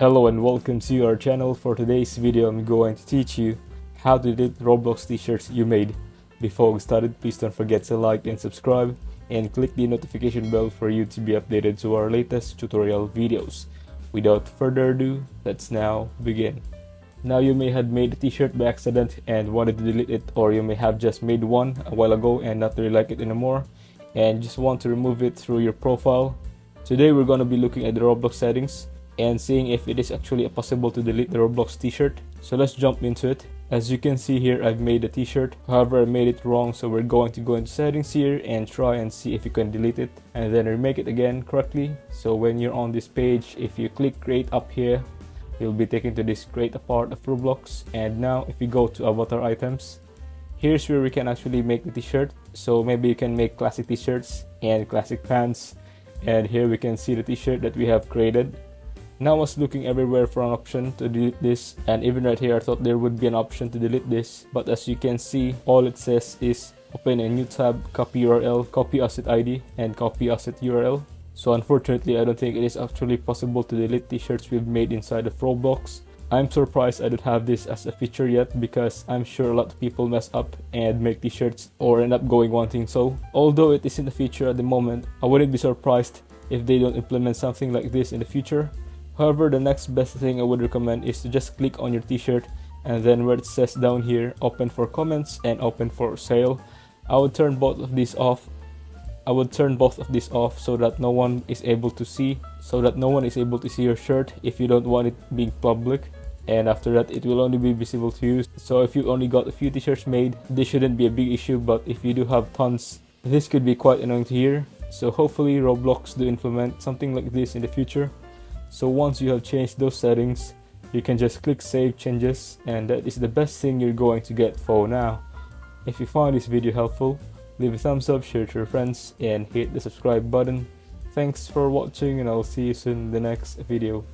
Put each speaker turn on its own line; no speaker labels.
Hello and welcome to our channel. For today's video, I'm going to teach you how to delete Roblox t-shirts you made. Before we started, please don't forget to like and subscribe and click the notification bell for you to be updated to our latest tutorial videos. Without further ado, let's now begin. Now you may have made a t-shirt by accident and wanted to delete it, or you may have just made one a while ago and not really like it anymore and just want to remove it through your profile. Today we're going to be looking at the Roblox settings and seeing if it is actually possible to delete the Roblox t-shirt. So let's jump into it. As you can see here, I've made a t-shirt. However, I made it wrong, so we're going to go into settings here and try and see if you can delete it and then remake it again correctly. So when you're on this page, if you click create up here, you'll be taken to this create a part of Roblox. And now if you go to avatar items, here's where we can actually make the t-shirt. So maybe you can make classic t-shirts and classic pants, and here we can see the t-shirt that we have created. Now I was looking everywhere for an option to delete this, and even right here I thought there would be an option to delete this, but as you can see, all it says is open a new tab, copy URL, copy asset ID, and copy asset URL. So unfortunately, I don't think it is actually possible to delete t-shirts we've made inside of Roblox. I'm surprised I don't have this as a feature yet, because I'm sure a lot of people mess up and make t-shirts or end up going wanting so. Although it isn't a feature at the moment, I wouldn't be surprised if they don't implement something like this in the future. However, the next best thing I would recommend is to just click on your t-shirt, and then where it says down here open for comments and open for sale, I would turn both of these off. So that no one is able to see your shirt if you don't want it being public, and after that it will only be visible to you. So if you only got a few t-shirts made, this shouldn't be a big issue, but if you do have tons, this could be quite annoying to hear. So hopefully Roblox do implement something like this in the future. So once you have changed those settings, you can just click save changes, and that is the best thing you're going to get for now. If you found this video helpful, leave a thumbs up, share it to your friends, and hit the subscribe button. Thanks for watching, and I'll see you soon in the next video.